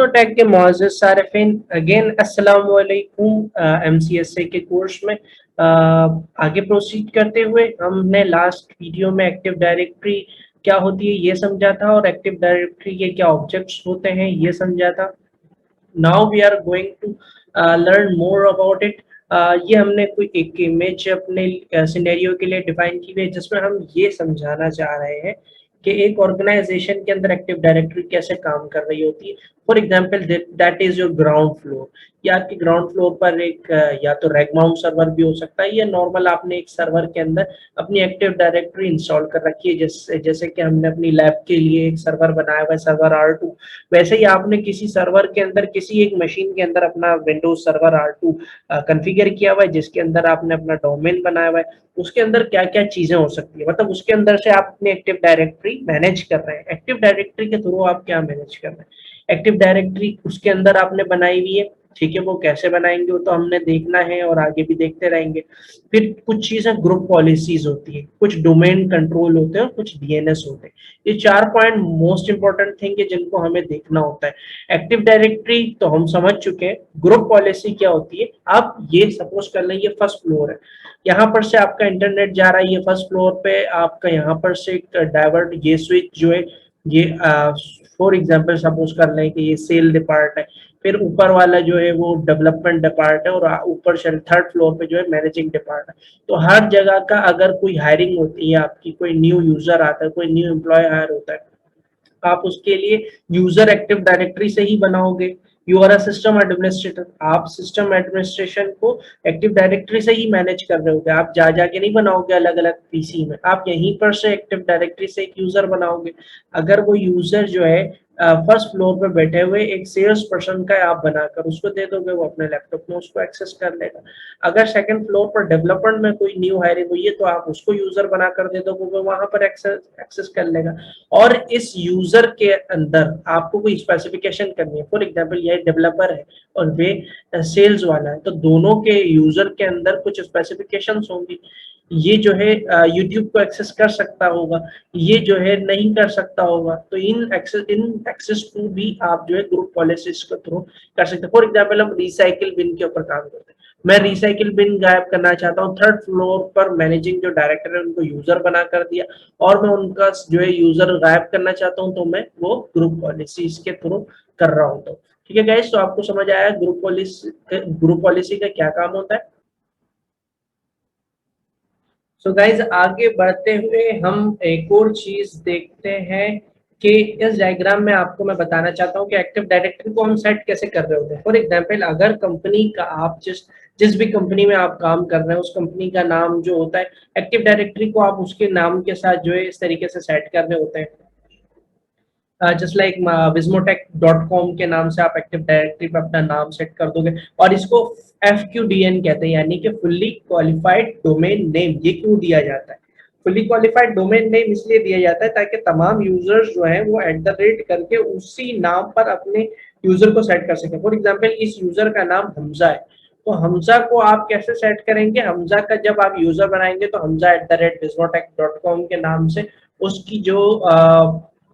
विज़मोटेक के मोअज़्ज़ज़ सारिफ़ीन अगेन अस्सलाम वालेकुम। एमसीएसए के कोर्स में आगे प्रोसीड करते हुए हमने लास्ट वीडियो में एक्टिव डायरेक्टरी क्या होती है ये समझा था और एक्टिव डायरेक्टरी के क्या ऑब्जेक्ट्स होते हैं ये समझा था। Now we are going to learn more about it. ये हमने कोई एक इमेज अपने सिनेरियो के लिए डिफाइन की हुई है जिसमें हम ये समझाना चाह रहे हैं कि एक ऑर्गेनाइजेशन के अंदर एक्टिव डायरेक्टरी कैसे काम कर रही होती है। For example that is your ground floor, या आपके ग्राउंड फ्लोर पर एक या तो रैक माउंट सर्वर भी हो सकता है या नॉर्मल आपने एक सर्वर के अंदर अपनी एक्टिव डायरेक्टरी इंस्टॉल कर रखी है। जैसे कि हमने अपनी लैब के लिए एक सर्वर बनाया हुआ है सर्वर R2, वैसे ही आपने किसी सर्वर के अंदर किसी एक मशीन के अंदर अपना विंडोज सर्वर R2 कॉन्फ़िगर किया हुआ है जिसके अंदर आपने अपना डोमेन बनाया हुआ है। उसके अंदर क्या-क्या चीजें हो सकती है, मतलब उसके अंदर से आप अपनी एक्टिव डायरेक्टरी मैनेज कर रहे हैं। एक्टिव डायरेक्टरी के थ्रू आप क्या मैनेज कर रहे हैं? एक्टिव डायरेक्टरी उसके अंदर आपने बनाई हुई है, ठीक है, वो कैसे बनाएंगे वो तो हमने देखना है और आगे भी देखते रहेंगे। फिर कुछ चीजें ग्रुप पॉलिसीज होती है, कुछ डोमेन कंट्रोल होते हैं और कुछ डीएनएस होते हैं। ये 4 पॉइंट मोस्ट इंपॉर्टेंट थिंग है जिनको हमें देखना होता है। एक्टिव डायरेक्टरी तो हम समझ चुके हैं, ग्रुप पॉलिसी क्या होती है। आप ये सपोज कर लें ये फर्स्ट फ्लोर है, यहाँ पर से आपका इंटरनेट जा रहा है, ये फर्स्ट फ्लोर पे आपका यहाँ पर से एक डाइवर्ट ये स्विच जो है ये फॉर एग्जांपल सपोज कर लें कि ये सेल डिपार्ट है, फिर ऊपर वाला जो है वो डेवलपमेंट डिपार्ट है और ऊपर से थर्ड फ्लोर पे जो है मैनेजिंग डिपार्ट है। तो हर जगह का अगर कोई हायरिंग होती है, आपकी कोई न्यू यूजर आता है, कोई न्यू एम्प्लॉय हायर होता है, आप उसके लिए यूजर एक्टिव डायरेक्टरी से ही बनाओगे। You are a system administrator, आप सिस्टम एडमिनिस्ट्रेशन को एक्टिव डायरेक्टरी से ही मैनेज कर रहे होगे। आप जा जाके नहीं बनाओगे अलग अलग पीसी में, आप यहीं पर से एक्टिव डायरेक्टरी से एक यूजर बनाओगे। अगर वो यूजर जो है फर्स्ट फ्लोर पे बैठे हुए एक सेल्स पर्सन का आप बनाकर उसको दे दोगे, वो अपने लैपटॉप में उसको एक्सेस कर लेगा। अगर सेकंड फ्लोर पर डेवलपमेंट में कोई न्यू हायरिंग हुई है तो आप उसको यूजर बनाकर दे दोगे, वो वहां पर एक्सेस कर लेगा। और इस यूजर के अंदर आपको कोई स्पेसिफिकेशन करनी है, फॉर एग्जांपल ये डेवलपर है और वे सेल्स वाला है, तो दोनों के यूजर के अंदर कुछ स्पेसिफिकेशंस होंगी। ये जो है यूट्यूब को एक्सेस कर सकता होगा, ये जो है नहीं कर सकता होगा। तो इन एक्सेस को भी आप जो है ग्रुप पॉलिसीज के थ्रू कर सकते हैं। फॉर एग्जांपल हम रिसाइकिल बिन के ऊपर काम करते हैं, मैं रिसाइकिल बिन गायब करना चाहता हूँ, थर्ड फ्लोर पर मैनेजिंग जो डायरेक्टर है उनको यूजर बना कर दिया और मैं उनका जो है यूजर गायब करना चाहता हूँ, तो मैं वो ग्रुप पॉलिसीज के थ्रू कर रहा हूँ। तो ठीक है गाइस, तो आपको समझ आया ग्रुप पॉलिसी का क्या काम होता है। सो गाइज आगे बढ़ते हुए हम एक और चीज देखते हैं कि इस डायग्राम में आपको मैं बताना चाहता हूँ कि एक्टिव डायरेक्टरी को हम सेट कैसे कर रहे होते हैं। फॉर एग्जांपल अगर कंपनी का आप जिस जिस भी कंपनी में आप काम कर रहे हैं उस कंपनी का नाम जो होता है, एक्टिव डायरेक्टरी को आप उसके नाम के साथ जो है इस तरीके से सेट कर रहे होते हैं। जस्ट लाइक vismotech.com के नाम से आप एक्टिव डायरेक्टरी पे अपना नाम सेट कर दोगे और इसको FQDN कहते हैं, यानी कि फुल्ली क्वालिफाइड डोमेन नेम। ये क्यों दिया जाता है? फुल्ली क्वालिफाइड डोमेन नेम इसलिए दिया जाता है ताकि तमाम यूजर्स जो हैं वो @ करके उसी नाम पर अपने यूजर को सेट कर सके। फॉर एग्जांपल इस यूजर का नाम हमजा है, तो हमजा को आप कैसे सेट करेंगे? हमजा का जब आप यूजर बनाएंगे तो हमजा @vismotech.com के नाम से उसकी जो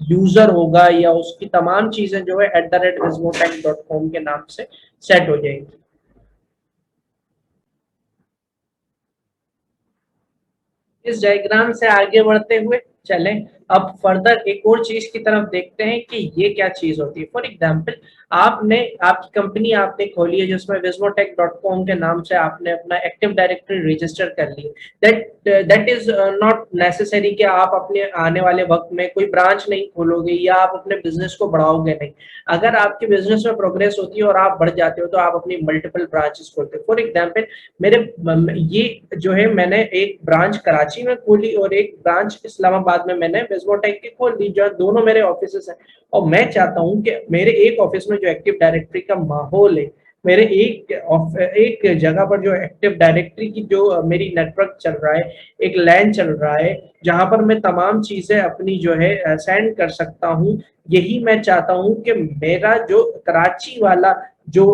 यूजर होगा या उसकी तमाम चीजें जो है @vismotech.com के नाम से सेट हो जाएंगी। इस डायग्राम से आगे बढ़ते हुए चलें, अब फर्दर एक और चीज की तरफ देखते हैं कि ये क्या चीज होती है। फॉर एग्जांपल आपकी कंपनी आपने खोली है जिसमें vismotech.com के नाम से आपने अपना एक्टिव डायरेक्टरी रजिस्टर कर ली। दैट इज नॉट नेसेसरी कि आप अपने आने वाले वक्त में कोई ब्रांच नहीं खोलोगे या आप अपने बिजनेस को बढ़ाओगे नहीं। अगर आपके बिजनेस में प्रोग्रेस होती है और आप बढ़ जाते हो तो आप अपनी मल्टीपल ब्रांचेस खोलते हो। फॉर एग्जाम्पल ये जो है मैंने एक ब्रांच कराची में खोली और एक ब्रांच इस्लामाबाद में मैंने विस्मोटेक की खोल दी, जो दोनों मेरे ऑफिस हैं। और मैं चाहता हूं कि मेरे एक ऑफिस में जो एक्टिव डायरेक्टरी का माहौल है, मेरे एक जगह पर जो एक्टिव डायरेक्टरी की जो मेरी नेटवर्क चल रहा है, एक लैन चल रहा है जहां पर मैं तमाम चीजें अपनी जो है सेंड कर सकता हूं। यही मैं चाहता हूं कि मेरा जो कराची वाला जो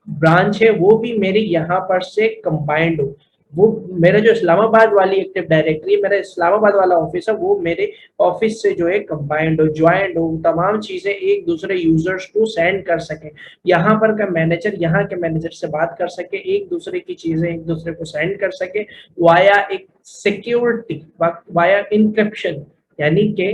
ब्रांच है वो भी मेरे यहाँ पर से कंबाइंड हो। वो मेरा जो इस्लामाबाद वाली एक्टिव डायरेक्टरी है, मेरा इस्लामाबाद वाला ऑफिस है, वो मेरे ऑफिस से जो है कंबाइंड हो, ज्वाइंट हो, तमाम चीजें एक दूसरे यूजर्स को सेंड कर सके। यहाँ पर का मैनेजर यहाँ के मैनेजर से बात कर सके, एक दूसरे की चीजें एक दूसरे को सेंड कर सके वाया एक सिक्योरिटी, वाया इंक्रिप्शन। यानी कि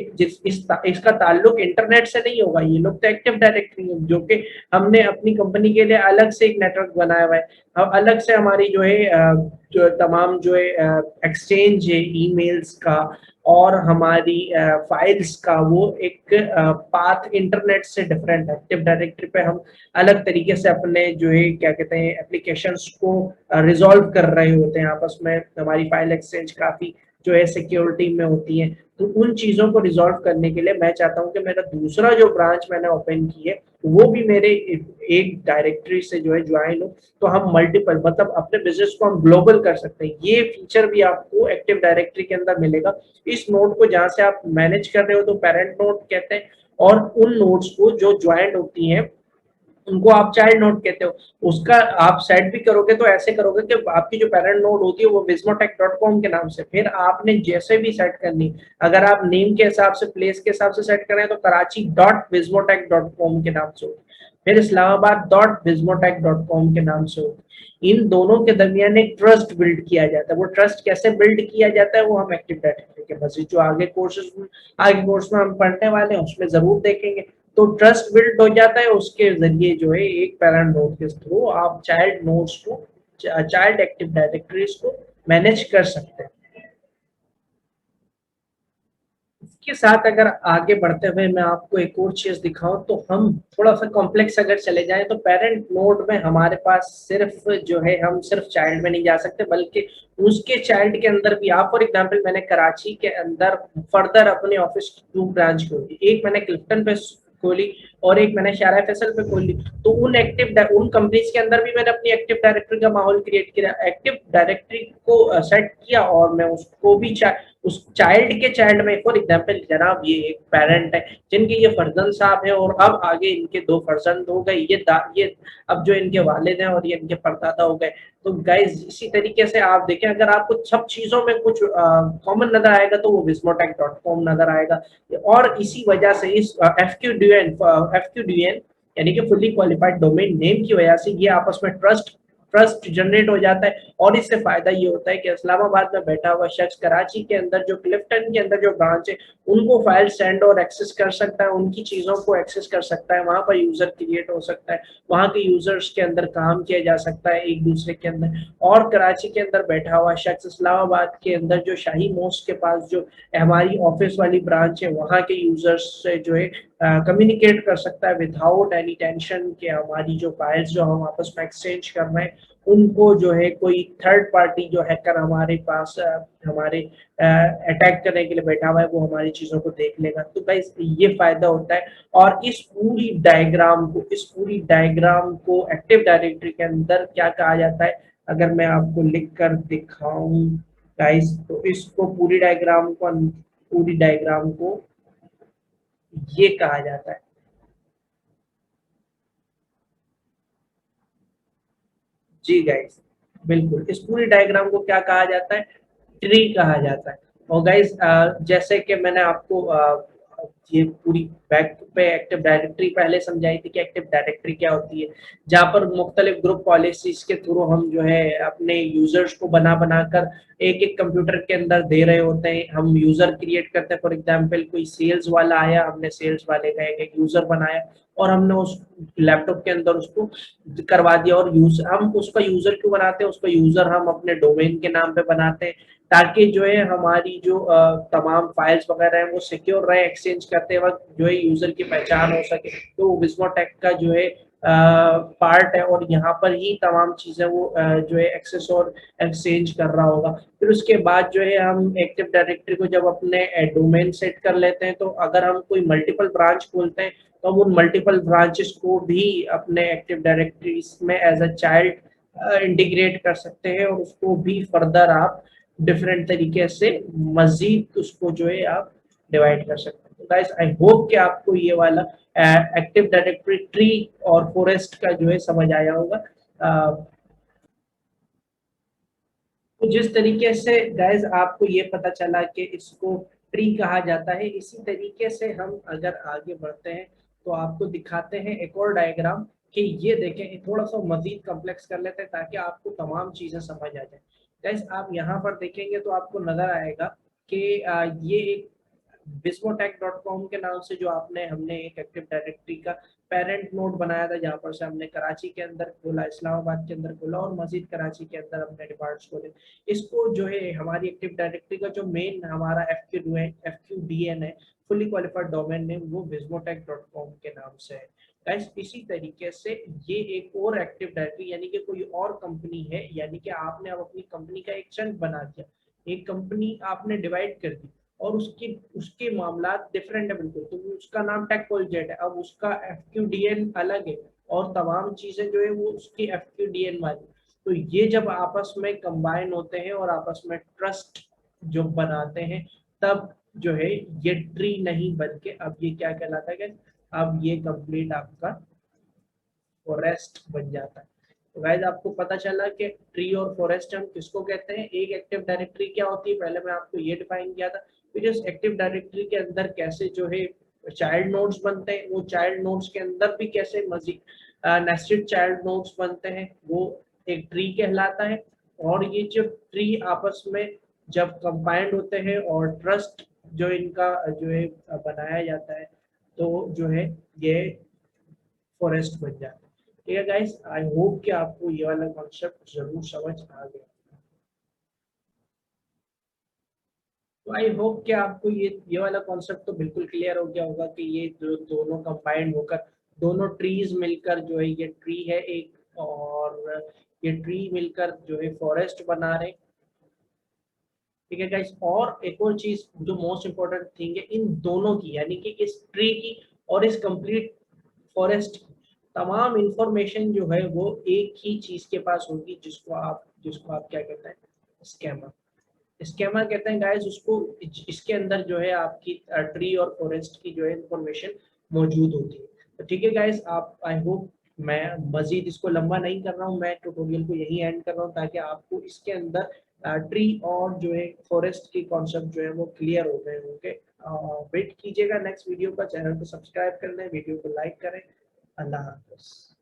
इसका ताल्लुक इंटरनेट से नहीं होगा। ये लोग तो एक्टिव डायरेक्टरी है, जो कि हमने अपनी कंपनी के लिए अलग से एक नेटवर्क बनाया हुआ है। अब अलग से हमारी जो है जो तमाम जो है एक्सचेंज है ईमेल्स का और हमारी फाइल्स का, वो एक पाथ इंटरनेट से डिफरेंट है। एक्टिव डायरेक्टरी पे हम अलग तरीके से अपने जो है क्या कहते हैं एप्लीकेशंस को रिजॉल्व कर रहे होते हैं आपस में। हमारी फाइल एक्सचेंज काफी जो है सिक्योरिटी में होती है। तो उन चीजों को रिजॉल्व करने के लिए मैं चाहता हूँ कि मेरा दूसरा जो ब्रांच मैंने ओपन की है वो भी मेरे एक डायरेक्टरी से जो है ज्वाइन हो, तो हम मल्टीपल मतलब अपने बिजनेस को हम ग्लोबल कर सकते हैं। ये फीचर भी आपको एक्टिव डायरेक्टरी के अंदर मिलेगा। इस नोड को जहां से आप मैनेज कर रहे हो तो पेरेंट नोड कहते हैं, और उन नोड्स को जो ज्वाइंट होती हैं उनको आप चाइल्ड नोड कहते हो। उसका आप सेट भी करोगे तो ऐसे करोगे कि आपकी जो पेरेंट नोड होती है वो vismotech.com के नाम से, फिर आपने जैसे भी सेट करनी, अगर आप नेम के हिसाब से प्लेस के हिसाब से सेट करें तो कराची.vismotech.com के नाम से होगी, फिर इस्लामाबाद.vismotech.com के नाम से होगी। इन दोनों के दरमियान एक ट्रस्ट बिल्ड किया जाता है। वो ट्रस्ट कैसे बिल्ड किया जाता है वो हम एक्टिव डायरेक्टरी के मजीद जो आगे कोर्स में हम पढ़ने वाले हैं उसमें जरूर देखेंगे। तो ट्रस्ट बिल्ड हो जाता है, उसके जरिए जो है एक पैरेंट नोड के थ्रू आप चाइल्ड नोड्स को, चाइल्ड एक्टिव डायरेक्टरीज को मैनेज कर सकते हैं। इसके साथ अगर आगे बढ़ते हुए मैं आपको एक और चीज दिखाऊं तो हम थोड़ा सा कॉम्प्लेक्स अगर चले जाएं तो पेरेंट नोड में हमारे पास सिर्फ जो है हम सिर्फ चाइल्ड में नहीं जा सकते, बल्कि उसके चाइल्ड के अंदर भी आप, फॉर एग्जांपल मैंने कराची के अंदर फर्दर अपने ऑफिस की 2 ब्रांच खोली, एक मैंने क्लिफ्टन पे खोली और एक मैंने शारा फैसल पे खोली। तो उन कंपनीज के अंदर भी मैंने अपनी एक्टिव डायरेक्टरी का माहौल क्रिएट किया, एक्टिव डायरेक्टरी को सेट किया और मैं उसको भी उस चाइल्ड के चाइल्ड में, फॉर एग्जाम्पल जनाब ये एक पेरेंट है जिनके ये फर्जंद साहब है और अब आगे इनके 2 फर्जंद हो गए, ये अब जो इनके वालिद हैं और ये इनके परदादा हो गए। तो गाइज इसी तरीके से आप देखें, अगर आपको सब चीजों में कुछ कॉमन नजर आएगा तो वो vismotech.com नजर आएगा। और इसी वजह से इस एफक्यूडीएन यानी कि फुल्ली क्वालिफाइड डोमेन नेम की वजह से ये आपस में ट्रस्ट जनरेट हो जाता है। और इससे फायदा ये होता है कि इस्लामाबाद में बैठा हुआ शख्स कराची के अंदर जो क्लिफ्टन के अंदर जो ब्रांच है उनको फाइल सेंड और एक्सेस कर सकता है, उनकी चीजों को एक्सेस कर सकता है, वहां पर यूजर क्रिएट हो सकता है, वहां के यूजर्स के अंदर काम किया जा सकता है एक दूसरे के अंदर। और कराची के अंदर बैठा हुआ शख्स इस्लामाबाद के अंदर जो शाही मोस्क के पास जो हमारी ऑफिस वाली ब्रांच है वहां के यूजर्स से जो है कम्युनिकेट कर सकता है विदाउट एनी टेंशन कि हमारी जो फाइल्स जो हम आपस में एक्सचेंज कर रहे हैं उनको जो है कोई थर्ड पार्टी जो हैकर हमारे पास हमारे अटैक करने के लिए बैठा हुआ है वो हमारी चीजों को देख लेगा। तो गाइस ये फायदा होता है। और इस पूरी डायग्राम को एक्टिव डायरेक्टरी के अंदर क्या कहा जाता है, अगर मैं आपको लिख कर दिखाऊं गाइस, तो इसको पूरी डायग्राम को ये कहा जाता है। जी गाइस, बिल्कुल इस पूरी डायग्राम को क्या कहा जाता है, ट्री कहा जाता है। और गाइस जैसे कि मैंने आपको ये पूरी बैक पे एक्टिव डायरेक्टरी पहले समझाई थी कि एक्टिव डायरेक्टरी क्या होती है, जहाँ पर मुख्तलिफ ग्रुप पॉलिसीज के थ्रू हम जो है अपने यूजर्स को बना बनाकर एक एक कंप्यूटर के अंदर दे रहे होते हैं। हम यूजर क्रिएट करते हैं, फॉर एग्जांपल कोई सेल्स वाला आया, हमने सेल्स वाले का एक यूजर बनाया और हमने उस लैपटॉप के अंदर उसको करवा दिया। और हम उसका यूजर क्यों बनाते हैं, उसका यूजर हम अपने डोमेन के नाम पे बनाते हैं ताकि जो है हमारी जो तमाम फाइल्स वगैरह है वो सिक्योर रहे, एक्सचेंज करते वक्त जो है यूजर की पहचान हो सके। तो विस्मोटेक का जो है पार्ट है और यहाँ पर ही तमाम चीजें वो जो है एक्सेस और एक्सचेंज कर रहा होगा। फिर उसके बाद जो है हम एक्टिव डायरेक्टरी को जब अपने डोमेन सेट कर लेते हैं तो अगर हम कोई मल्टीपल ब्रांच खोलते हैं तो हम उन मल्टीपल ब्रांचेस को भी अपने एक्टिव डायरेक्टरीज में एज अ चाइल्ड इंटीग्रेट कर सकते हैं और उसको भी फर्दर आप डिफरेंट तरीके से मजीद उसको जो है आप डिवाइड कर सकते हैं। तो गाइस आई होप कि आपको ये वाला एक्टिव डायरेक्टरी ट्री और फॉरेस्ट का जो है समझ आया होगा। तो जिस तरीके से गाइस आपको ये पता चला कि इसको ट्री कहा जाता है, इसी तरीके से हम अगर आगे बढ़ते हैं तो आपको दिखाते हैं एक और डायग्राम कि ये देखें, थोड़ा सा मजीद कॉम्प्लेक्स कर लेते हैं ताकि आपको तमाम चीजें समझ आ जाए। गाइस आप यहाँ पर देखेंगे तो आपको नजर आएगा कि ये एक bismotech.com के नाम से जो आपने हमने एक एक्टिव डायरेक्टरी का पेरेंट नोड बनाया था, जहाँ पर से हमने कराची के अंदर खोला, इस्लामाबाद के अंदर खोला और मजीद कराची के अंदर हमने डिपार्ट्स खोले। इसको जो है हमारी एक्टिव डायरेक्टरी का जो मेन हमारा FQDN है, फुली क्वालिफाइड डोमेन नेम, वो bismotech.com के नाम से है। गाइस इसी तरीके से ये एक और एक्टिव डायरेक्टरी यानी कि कोई और कंपनी है, यानी कि आपने अब अपनी कंपनी का एक चंक बना दिया, एक कंपनी आपने डिवाइड कर दी और उसके उसके मामला डिफरेंट है बिल्कुल, तो उसका नाम टेकपोलजेट है, अब उसका FQDN अलग है और तमाम चीजें जो है वो उसकी FQDN वाली। तो ये जब आपस में कंबाइन होते हैं और आपस में ट्रस्ट जो बनाते हैं, तब जो है ये ट्री नहीं बन के अब ये क्या कहलाता है, अब ये कंप्लीट आपका फॉरेस्ट बन जाता है। तो गाइस आपको पता चला कि ट्री और फॉरेस्ट हम किसको कहते हैं। एक एक्टिव डायरेक्टरी क्या होती है, पहले मैं आपको ये डिफाइन किया था। फिर इस एक्टिव डायरेक्टरी के अंदर कैसे जो है चाइल्ड नोड्स बनते हैं, वो चाइल्ड नोड्स के अंदर भी कैसे मजीद नेस्टेड चाइल्ड नोड्स बनते हैं, वो एक ट्री कहलाता है। और ये जब ट्री आपस में जब कंबाइंड होते हैं और ट्रस्ट जो इनका जो है बनाया जाता है, तो जो है ये फॉरेस्ट बन जाता है। ठीक है गाइस, आई होप कि आपको ये वाला कॉन्सेप्ट जरूर समझ आ गया। तो आई होप कि आपको ये वाला कॉन्सेप्ट तो बिल्कुल क्लियर हो गया होगा कि ये जो दोनों कंबाइंड होकर दोनों ट्रीज मिलकर जो है ये ट्री है एक, और ये ट्री मिलकर जो है फॉरेस्ट बना रहे। ठीक है गाइस, और एक और चीज जो मोस्ट इम्पोर्टेंट थिंग है इन दोनों की, यानी कि इस ट्री की और इस कंप्लीट फॉरेस्ट की तमाम इंफॉर्मेशन जो है वो एक ही चीज के पास होगी, जिसको आप क्या कहते हैं, स्कैमर। स्कैमर कहते हैं गाइस उसको, इसके अंदर जो है आपकी ट्री और फॉरेस्ट की जो है इंफॉर्मेशन मौजूद होती है। तो ठीक है गाइस, आप आई होप, मैं मजीद इसको लंबा नहीं कर रहा हूँ, मैं ट्यूटोरियल को यही एंड कर रहा हूँ ताकि आपको इसके अंदर ट्री और जो है फॉरेस्ट की कॉन्सेप्ट जो है वो क्लियर हो गए होंगे। वेट कीजिएगा नेक्स्ट वीडियो का, चैनल को सब्सक्राइब कर लें, वीडियो को लाइक करें। अल्लाह हाफ़िज़।